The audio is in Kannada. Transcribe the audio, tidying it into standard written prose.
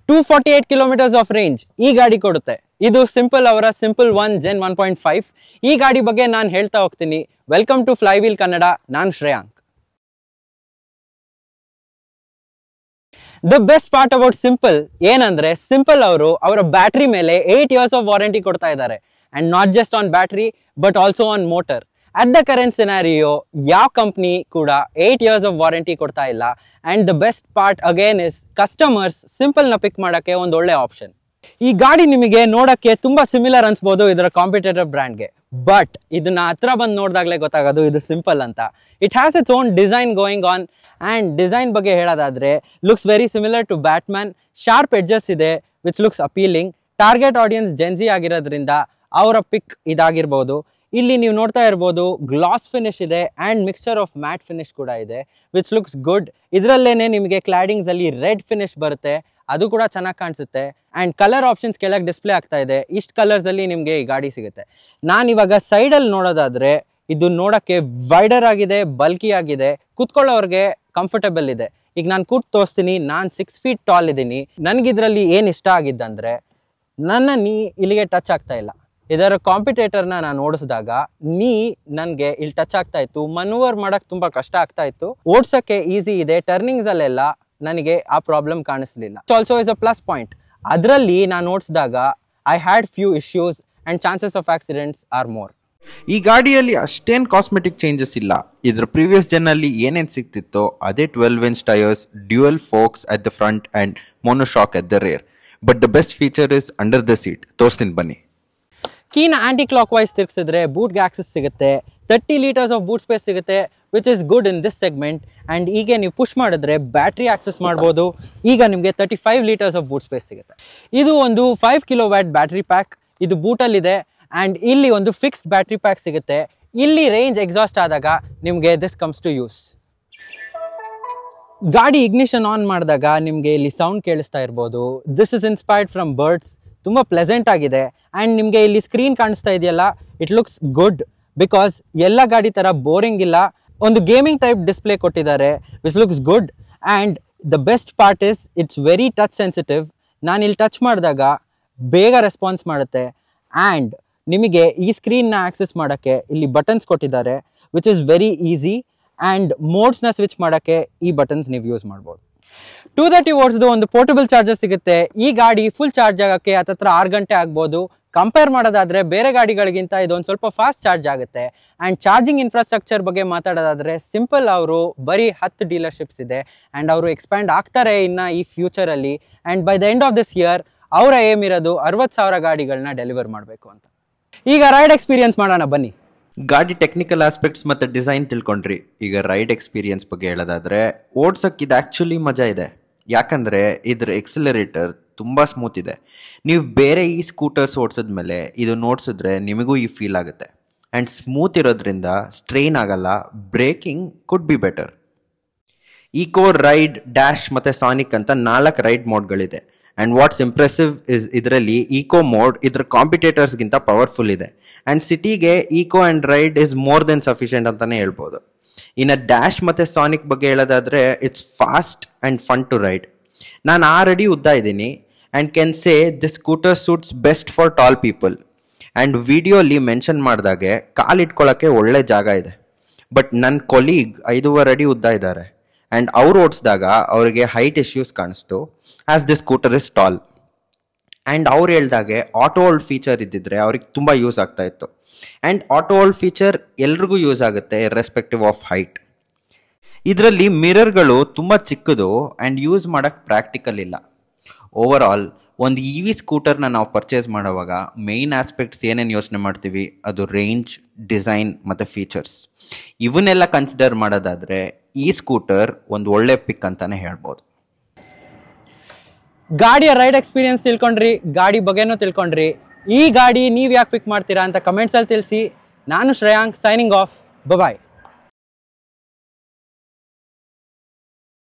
248 kilometers of range ಈ ಗಾಡಿ ಕೊಡುತ್ತೆ. ಇದು ಸಿಂಪಲ್ ಅವರ ಸಿಂಪಲ್ 1 Gen 1.5. ಈ ಗಾಡಿ ಬಗ್ಗೆ ನಾನು ಹೇಳ್ತಾ ಹೋಗ್ತೀನಿ. Welcome to Flywheel Kannada. ನಾನು Shreyank. The best part about Simple ಏನಂದ್ರೆ ಸಿಂಪಲ್ ಅವರು ಅವರ ಬ್ಯಾಟರಿ ಮೇಲೆ 8 years of warranty ಕೊಡ್ತಾ ಇದ್ದಾರೆ. And not just on battery but also on motor. At the current scenario, ಯಾವ ಕಂಪ್ನಿ ಕೂಡ 8 years of warranty ಕೊಡ್ತಾ ಇಲ್ಲ. And the best part again is customers simple ನ ಪಿಕ್ ಮಾಡಕ್ಕೆ ಒಂದು ಒಳ್ಳೆ ಆಪ್ಷನ್. ಈ ಗಾಡಿ ನಿಮಗೆ ನೋಡಕ್ಕೆ ತುಂಬಾ ಸಿಮಿಲರ್ ಅನ್ಸ್ಬೋದು ಇದರ ಕಾಂಪಿಟೇಟರ್ ಬ್ರ್ಯಾಂಡ್ಗೆ, ಬಟ್ ಇದನ್ನ ಹತ್ರ ಬಂದು ನೋಡಿದಾಗಲೇ ಗೊತ್ತಾಗೋದು ಇದು ಸಿಂಪಲ್ ಅಂತ. It has its own design going on. And design ಬಗ್ಗೆ ಹೇಳೋದಾದ್ರೆ looks very similar to Batman. Sharp edges ಇದೆ which looks appealing. Target audience Gen Z ಆಗಿರೋದ್ರಿಂದ ಅವರ ಪಿಕ್ ಇದಾಗಿರ್ಬೋದು. ಇಲ್ಲಿ ನೀವು ನೋಡ್ತಾ ಇರ್ಬೋದು ಗ್ಲಾಸ್ ಫಿನಿಶ್ ಇದೆ and mixture of matte finish ಕೂಡ ಇದೆ ವಿಚ್ ಲುಕ್ಸ್ ಗುಡ್. ಇದರಲ್ಲೇನೆ ನಿಮಗೆ ಕ್ಲಾಡಿಂಗ್ಸ್ ಅಲ್ಲಿ ರೆಡ್ ಫಿನಿಶ್ ಬರುತ್ತೆ, ಅದು ಕೂಡ ಚೆನ್ನಾಗಿ ಕಾಣಿಸುತ್ತೆ. ಆ್ಯಂಡ್ ಕಲರ್ ಆಪ್ಷನ್ಸ್ ಕೆಳಗೆ ಡಿಸ್ಪ್ಲೇ ಆಗ್ತಾ ಇದೆ. ಇಷ್ಟು ಕಲರ್ಸಲ್ಲಿ ನಿಮಗೆ ಈ ಗಾಡಿ ಸಿಗುತ್ತೆ. ನಾನಿವಾಗ ಸೈಡಲ್ಲಿ ನೋಡೋದಾದರೆ ಇದು ನೋಡೋಕ್ಕೆ ವೈಡರ್ ಆಗಿದೆ, ಬಲ್ಕಿ ಆಗಿದೆ, ಕೂತ್ಕೊಳ್ಳೋರಿಗೆ ಕಂಫರ್ಟಬಲ್ ಇದೆ. ಈಗ ನಾನು ಕೂತ್ ತೋರಿಸ್ತೀನಿ. ನಾನು 6 feet ಟಾಲ್ ಇದ್ದೀನಿ. ನನಗಿದ್ರಲ್ಲಿ ಏನು ಇಷ್ಟ ಆಗಿದ್ದಂದರೆ ನನ್ನ ನೀ ಇಲ್ಲಿಗೆ ಟಚ್ ಆಗ್ತಾ ಇಲ್ಲ. ಇದರ ಕಾಂಪಿಟೇಟರ್ನ ನಾನು ಓಡಿಸಿದಾಗ ನೀ ನನಗೆ ಇಲ್ಲಿ ಟಚ್ ಆಗ್ತಾ ಇತ್ತು. ಮನೂವರ್ ಮಾಡೋಕ್ಕೆ ತುಂಬ ಕಷ್ಟ ಆಗ್ತಾ ಇತ್ತು. ಓಡ್ಸೋಕ್ಕೆ ಈಸಿ ಇದೆ. ಟರ್ನಿಂಗ್ಸಲ್ಲೆಲ್ಲ ನನಗೆ ಆ ಪ್ರಾಬ್ಲಮ್ ಕಾಣಿಸ್ಲಿಲ್ಲ. Also is a plus point. ಅದರಲ್ಲಿ ನಾನು ಓಡಿಸಿದಾಗ I had few issues and chances of accidents are more. ಈ ಗಾಡಿಯಲ್ಲಿ ಅಷ್ಟೇನು ಕಾಸ್ಮೆಟಿಕ್ ಚೇಂಜಸ್ ಇಲ್ಲ. ಇದ್ರ ಪ್ರೀವಿಯಸ್ ಜೆನ್ನಲ್ಲಿ ಏನೇನು ಸಿಗ್ತಿತ್ತೋ ಅದೇ 12-inch tyres, dual forks at the front and monoshock at the rear. But the best feature is under the seat. ತೋರಿಸ್ತೀನಿ ಬನ್ನಿ. ಕೀನ ಆಂಟಿ ಕ್ಲಾಕ್ ವೈಸ್ ತಿರ್ಗಿಸಿದ್ರೆ ಬೂಟ್ಗೆ ಆಕ್ಸಸ್ ಸಿಗುತ್ತೆ. 30 liters ಆಫ್ ಬೂಟ್ ಸ್ಪೇಸ್ ಸಿಗುತ್ತೆ which is good in this segment. And ಈಗ ನೀವು ಪುಷ್ ಮಾಡಿದ್ರೆ ಬ್ಯಾಟ್ರಿ ಆಕ್ಸಸ್ ಮಾಡ್ಬೋದು. ಈಗ ನಿಮಗೆ 35 liters ಆಫ್ ಬೂಟ್ ಸ್ಪೇಸ್ ಸಿಗುತ್ತೆ. ಇದು ಒಂದು 5 kW ಬ್ಯಾಟ್ರಿ ಪ್ಯಾಕ್. ಇದು ಬೂಟಲ್ಲಿದೆ. ಆ್ಯಂಡ್ ಇಲ್ಲಿ ಒಂದು ಫಿಕ್ಸ್ಡ್ ಬ್ಯಾಟ್ರಿ ಪ್ಯಾಕ್ ಸಿಗುತ್ತೆ. ಇಲ್ಲಿ ರೇಂಜ್ ಎಕ್ಸಾಸ್ಟ್ ಆದಾಗ ನಿಮಗೆ ದಿಸ್ ಕಮ್ಸ್ ಟು ಯೂಸ್. ಗಾಡಿ ಇಗ್ನಿಷನ್ ಆನ್ ಮಾಡಿದಾಗ ನಿಮಗೆ ಇಲ್ಲಿ ಸೌಂಡ್ ಕೇಳಿಸ್ತಾ ಇರ್ಬೋದು. This is inspired from birds. ತುಂಬ ಪ್ಲೆಸೆಂಟ್ ಆಗಿದೆ. ಆ್ಯಂಡ್ ನಿಮಗೆ ಇಲ್ಲಿ ಸ್ಕ್ರೀನ್ ಕಾಣಿಸ್ತಾ ಇದೆಯಲ್ಲ, ಇಟ್ ಲುಕ್ಸ್ ಗುಡ್ ಬಿಕಾಸ್ ಎಲ್ಲ ಗಾಡಿ ಥರ ಬೋರಿಂಗ್ ಇಲ್ಲ. ಒಂದು ಗೇಮಿಂಗ್ ಟೈಪ್ ಡಿಸ್ಪ್ಲೇ ಕೊಟ್ಟಿದ್ದಾರೆ which looks good. And the best part is it's very touch sensitive. ನಾನು ಇಲ್ಲಿ ಟಚ್ ಮಾಡಿದಾಗ ಬೇಗ ರೆಸ್ಪಾನ್ಸ್ ಮಾಡುತ್ತೆ. ಆ್ಯಂಡ್ ನಿಮಗೆ ಈ ಸ್ಕ್ರೀನ್ನ ಆಕ್ಸೆಸ್ ಮಾಡೋಕ್ಕೆ ಇಲ್ಲಿ ಬಟನ್ಸ್ ಕೊಟ್ಟಿದ್ದಾರೆ which is very easy. And ಮೋಡ್ಸ್ನ ಸ್ವಿಚ್ ಮಾಡೋಕ್ಕೆ ಈ ಬಟನ್ಸ್ ನೀವು ಯೂಸ್ ಮಾಡ್ಬೋದು. 230 watts ಒಂದು ಪೋರ್ಟಬಲ್ ಚಾರ್ಜರ್ ಸಿಗುತ್ತೆ. ಈ ಗಾಡಿ ಫುಲ್ ಚಾರ್ಜ್ ಆಗೋಕ್ಕೆ ಹತ್ತತ್ರ 6 ಗಂಟೆ ಆಗ್ಬೋದು. ಕಂಪೇರ್ ಮಾಡೋದಾದರೆ ಬೇರೆ ಗಾಡಿಗಳಿಗಿಂತ ಇದೊಂದು ಸ್ವಲ್ಪ ಫಾಸ್ಟ್ ಚಾರ್ಜ್ ಆಗುತ್ತೆ. ಆ್ಯಂಡ್ ಚಾರ್ಜಿಂಗ್ ಇನ್ಫ್ರಾಸ್ಟ್ರಕ್ಚರ್ ಬಗ್ಗೆ ಮಾತಾಡೋದಾದರೆ ಸಿಂಪಲ್ ಅವರು ಬರೀ 10 ಡೀಲರ್ಶಿಪ್ಸ್ ಇದೆ. ಆ್ಯಂಡ್ ಅವರು ಎಕ್ಸ್ಪ್ಯಾಂಡ್ ಆಗ್ತಾರೆ ಇನ್ನು ಈ ಫ್ಯೂಚರಲ್ಲಿ. And by the end of this year ಅವರ ಏಮ್ ಇರೋದು 60,000 ಗಾಡಿಗಳನ್ನ ಡೆಲಿವರ್ ಮಾಡಬೇಕು ಅಂತ. ಈಗ ರೈಡ್ ಎಕ್ಸ್ಪೀರಿಯನ್ಸ್ ಮಾಡೋಣ ಬನ್ನಿ. ಗಾಡಿ ಟೆಕ್ನಿಕಲ್ ಆಸ್ಪೆಕ್ಟ್ಸ್ ಮತ್ತು ಡಿಸೈನ್ ತಿಳ್ಕೊಂಡ್ರಿ. ಈಗ ರೈಡ್ ಎಕ್ಸ್ಪೀರಿಯನ್ಸ್ ಬಗ್ಗೆ ಹೇಳೋದಾದರೆ ಓಡ್ಸೋಕ್ಕೆ ಇದು ಆ್ಯಕ್ಚುಲಿ ಮಜಾ ಇದೆ. ಯಾಕಂದರೆ ಇದ್ರ ಎಕ್ಸಿಲರೇಟರ್ ತುಂಬ ಸ್ಮೂತ್ ಇದೆ. ನೀವು ಬೇರೆ ಈ ಸ್ಕೂಟರ್ಸ್ ಓಡಿಸಿದ್ಮೇಲೆ ಇದು ನೋಡ್ಸಿದ್ರೆ ನಿಮಗೂ ಈ ಫೀಲ್ ಆಗುತ್ತೆ. ಆ್ಯಂಡ್ ಸ್ಮೂತ್ ಇರೋದ್ರಿಂದ ಸ್ಟ್ರೈನ್ ಆಗಲ್ಲ. Braking could be better. Eco, ride, dash ಮತ್ತು ಸಾನಿಕ್ ಅಂತ 4 ರೈಡ್ ಮೋಡ್ಗಳಿದೆ. ಆ್ಯಂಡ್ ವಾಟ್ಸ್ ಇಂಪ್ರೆಸಿವ್ ಇಸ್ ಇದರಲ್ಲಿ ಈಕೋ ಮೋಡ್ ಇದ್ರ ಕಾಂಪಿಟೇಟರ್ಸ್ಗಿಂತ ಪವರ್ಫುಲ್ ಇದೆ. ಆ್ಯಂಡ್ ಸಿಟಿಗೆ eco and ride is more than sufficient ಅಂತಲೇ ಹೇಳ್ಬೋದು. ಇನ್ನು ಡ್ಯಾಶ್ ಮತ್ತು ಸಾನಿಕ್ ಬಗ್ಗೆ ಹೇಳೋದಾದರೆ it's fast and fun to ride. ನಾನು 6 ಅಡಿ ಉದ್ದ ಇದ್ದೀನಿ and can say this scooter suits best for tall people. And ವಿಡಿಯೋಲಿ ಮೆನ್ಷನ್ ಮಾಡಿದಾಗೆ ಕಾಲಿಟ್ಕೊಳ್ಳೋಕ್ಕೆ ಒಳ್ಳೆ ಜಾಗ ಇದೆ. ಬಟ್ ನನ್ನ ಕೊಲೀಗ್ 5.5 ಅಡಿ ಉದ್ದ ಇದ್ದಾರೆ. ಆ್ಯಂಡ್ ಅವ್ರು ಓಡಿಸಿದಾಗ ಅವರಿಗೆ ಹೈಟ್ ಇಶ್ಯೂಸ್ ಕಾಣಿಸ್ತು as this scooter is tall. And ಅವ್ರು ಹೇಳ್ದಾಗೆ ಆಟೋ ಹೋಲ್ಡ್ ಫೀಚರ್ ಇದ್ದಿದ್ರೆ ಅವ್ರಿಗೆ ತುಂಬ ಯೂಸ್ ಆಗ್ತಾ ಇತ್ತು. ಆ್ಯಂಡ್ ಆಟೋ ಹೋಲ್ಡ್ ಫೀಚರ್ ಎಲ್ರಿಗೂ ಯೂಸ್ ಆಗುತ್ತೆ ಇರ್ರೆಸ್ಪೆಕ್ಟಿವ್ ಆಫ್ ಹೈಟ್. ಇದರಲ್ಲಿ ಮಿರರ್ಗಳು ತುಂಬ ಚಿಕ್ಕದು ಆ್ಯಂಡ್ ಯೂಸ್ ಮಾಡೋಕ್ಕೆ ಪ್ರಾಕ್ಟಿಕಲ್ ಇಲ್ಲ. ಓವರ್ ಆಲ್ ಒಂದು ಇ ವಿ ಸ್ಕೂಟರ್ನ ನಾವು ಪರ್ಚೇಸ್ ಮಾಡೋವಾಗ ಮೇಯ್ನ್ ಆಸ್ಪೆಕ್ಟ್ಸ್ ಏನೇನು ಯೋಚನೆ ಮಾಡ್ತೀವಿ ಅದು ರೇಂಜ್, ಡಿಸೈನ್ ಮತ್ತು ಫೀಚರ್ಸ್. ಇವನ್ನೆಲ್ಲ ಕನ್ಸಿಡರ್ ಮಾಡೋದಾದರೆ ಈ ಸ್ಕೂಟರ್ ಒಂದು ಒಳ್ಳೆ ಪಿಕ್ ಅಂತಲೇ ಹೇಳ್ಬೋದು. ಗಾಡಿಯ ರೈಡ್ ಎಕ್ಸ್ಪೀರಿಯನ್ಸ್ ತಿಳ್ಕೊಂಡ್ರಿ, ಗಾಡಿ ಬಗ್ಗೆನೂ ತಿಳ್ಕೊಂಡ್ರಿ. ಈ ಗಾಡಿ ನೀವು ಯಾಕೆ ಪಿಕ್ ಮಾಡ್ತೀರಾ ಅಂತ ಕಮೆಂಟ್ಸಲ್ಲಿ ತಿಳಿಸಿ. ನಾನು ಶ್ರೇಯಾಂಕ್ ಸೈನಿಂಗ್ ಆಫ್. ಬಾಯ್.